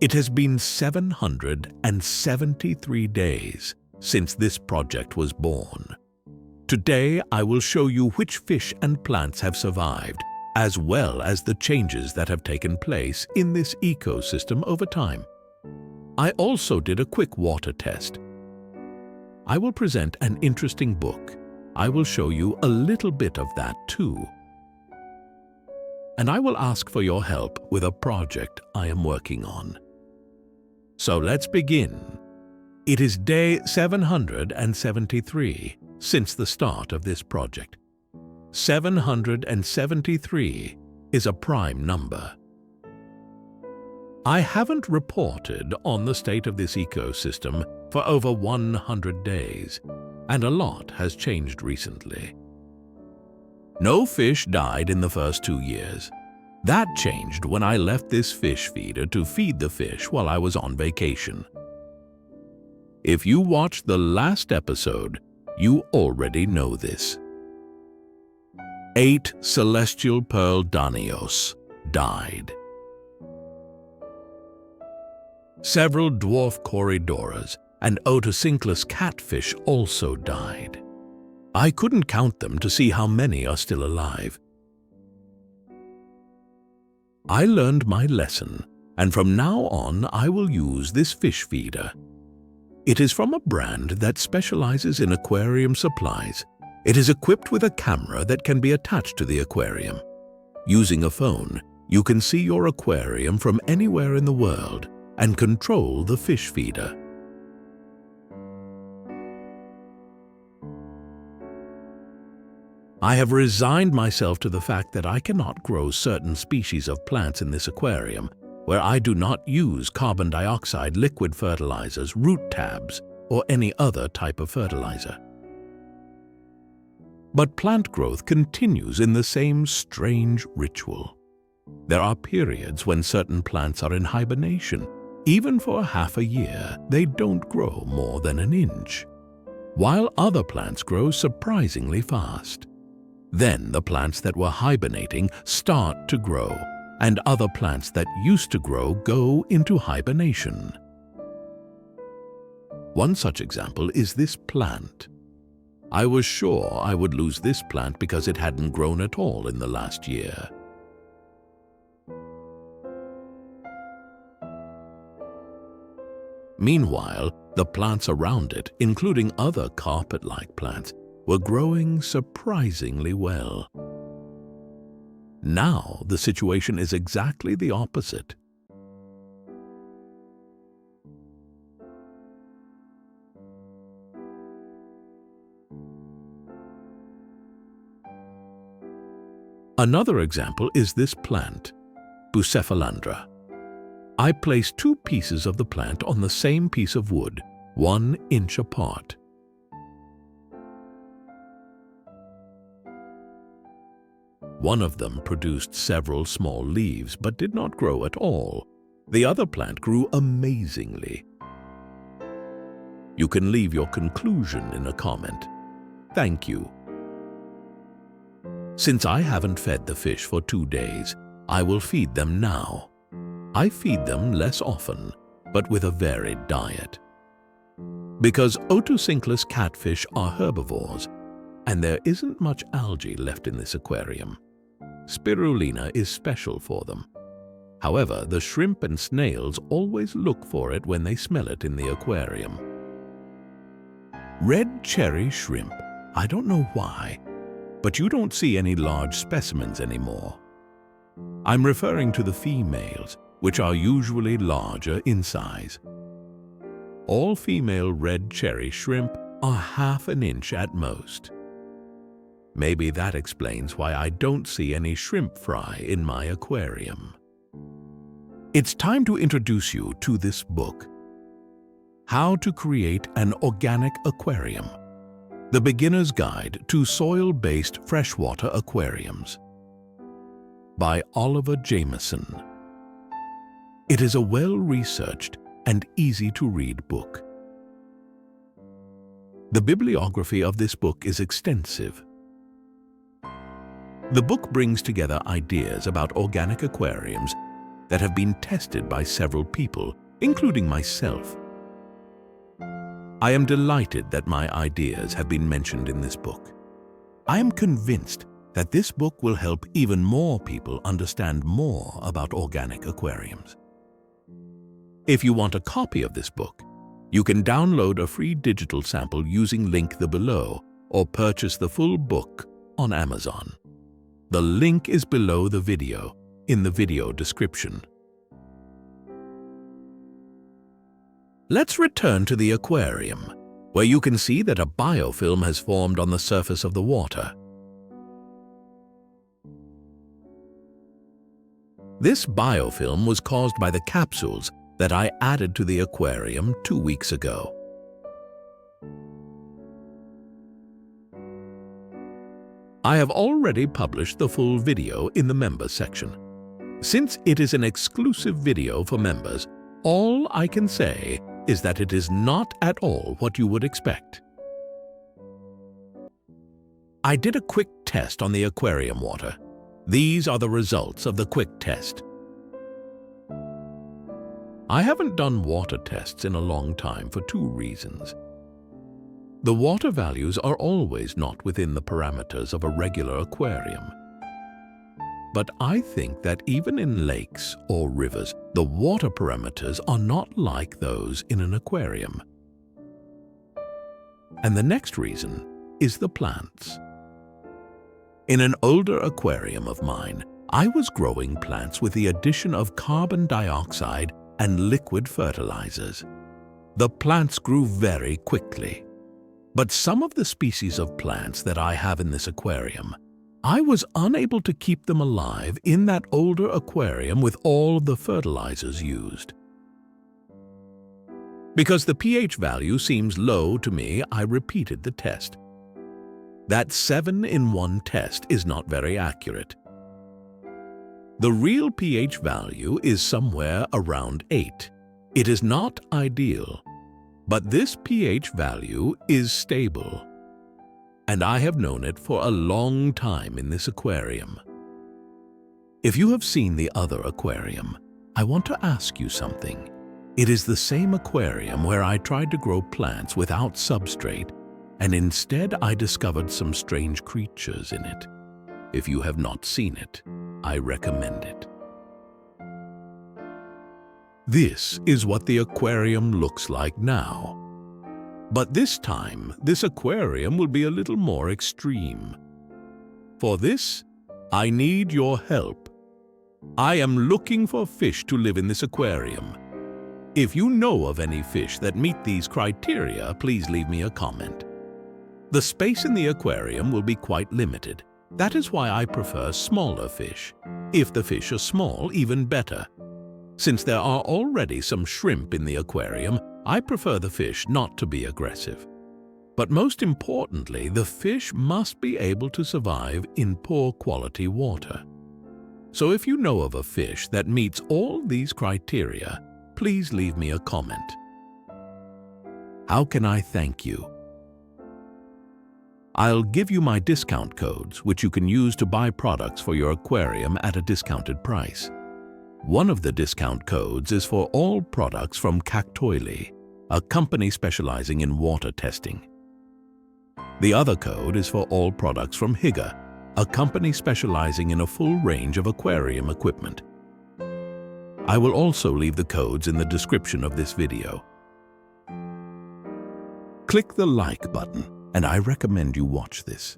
It has been 773 days since this project was born. Today, I will show you which fish and plants have survived, as well as the changes that have taken place in this ecosystem over time. I also did a quick water test. I will present an interesting book. I will show you a little bit of that too. And I will ask for your help with a project I am working on. So let's begin. It is day 773 since the start of this project. 773 is a prime number. I haven't reported on the state of this ecosystem for over 100 days, and a lot has changed recently. No fish died in the first 2 years. That changed when I left this fish feeder to feed the fish while I was on vacation. If you watched the last episode, you already know this. 8 celestial pearl danios died. Several dwarf corydoras and otocinclus catfish also died. I couldn't count them to see how many are still alive. I learned my lesson, and from now on I will use this fish feeder. It is from a brand that specializes in aquarium supplies. It is equipped with a camera that can be attached to the aquarium. Using a phone, you can see your aquarium from anywhere in the world and control the fish feeder. I have resigned myself to the fact that I cannot grow certain species of plants in this aquarium where I do not use carbon dioxide liquid fertilizers, root tabs, or any other type of fertilizer. But plant growth continues in the same strange ritual. There are periods when certain plants are in hibernation. Even for half a year, they don't grow more than an inch, while other plants grow surprisingly fast. Then the plants that were hibernating start to grow, and other plants that used to grow go into hibernation. One such example is this plant. I was sure I would lose this plant because it hadn't grown at all in the last year. Meanwhile, the plants around it, including other carpet-like plants, were growing surprisingly well. Now the situation is exactly the opposite. Another example is this plant, Bucephalandra. I placed 2 pieces of the plant on the same piece of wood, 1 inch apart. One of them produced several small leaves but did not grow at all. The other plant grew amazingly. You can leave your conclusion in a comment. Thank you. Since I haven't fed the fish for 2 days, I will feed them now. I feed them less often, but with a varied diet. Because otocinclus catfish are herbivores, and there isn't much algae left in this aquarium, spirulina is special for them. However, the shrimp and snails always look for it when they smell it in the aquarium. Red cherry shrimp, I don't know why, but you don't see any large specimens anymore. I'm referring to the females, which are usually larger in size. All female red cherry shrimp are half an inch at most. Maybe that explains why I don't see any shrimp fry in my aquarium. It's time to introduce you to this book, How to Create an Organic Aquarium, The Beginner's Guide to Soil-Based Freshwater Aquariums, by Oliver Jameson. It is a well-researched and easy-to-read book. The bibliography of this book is extensive. The book brings together ideas about organic aquariums that have been tested by several people, including myself. I am delighted that my ideas have been mentioned in this book. I am convinced that this book will help even more people understand more about organic aquariums. If you want a copy of this book, you can download a free digital sample using link below or purchase the full book on Amazon. The link is below the video in the video description. Let's return to the aquarium, where you can see that a biofilm has formed on the surface of the water. This biofilm was caused by the capsules that I added to the aquarium 2 weeks ago. I have already published the full video in the members section. Since it is an exclusive video for members, all I can say is that it is not at all what you would expect. I did a quick test on the aquarium water. These are the results of the quick test. I haven't done water tests in a long time for 2 reasons. The water values are always not within the parameters of a regular aquarium. But I think that even in lakes or rivers, the water parameters are not like those in an aquarium. And the next reason is the plants. In an older aquarium of mine, I was growing plants with the addition of carbon dioxide and liquid fertilizers. The plants grew very quickly. But some of the species of plants that I have in this aquarium, I was unable to keep them alive in that older aquarium with all of the fertilizers used. Because the pH value seems low to me, I repeated the test. That 7-in-1 test is not very accurate. The real pH value is somewhere around 8. It is not ideal, but this pH value is stable. And I have known it for a long time in this aquarium. If you have seen the other aquarium, I want to ask you something. It is the same aquarium where I tried to grow plants without substrate, and instead I discovered some strange creatures in it. If you have not seen it, I recommend it. This is what the aquarium looks like now. But this time, this aquarium will be a little more extreme. For this, I need your help. I am looking for fish to live in this aquarium. If you know of any fish that meet these criteria, please leave me a comment. The space in the aquarium will be quite limited. That is why I prefer smaller fish. If the fish are small, even better. Since there are already some shrimp in the aquarium, I prefer the fish not to be aggressive. But most importantly, the fish must be able to survive in poor quality water. So if you know of a fish that meets all these criteria, please leave me a comment. How can I thank you? I'll give you my discount codes, which you can use to buy products for your aquarium at a discounted price. One of the discount codes is for all products from Co2, a company specializing in water testing. The other code is for all products from Hygger, a company specializing in a full range of aquarium equipment. I will also leave the codes in the description of this video. Click the like button, and I recommend you watch this.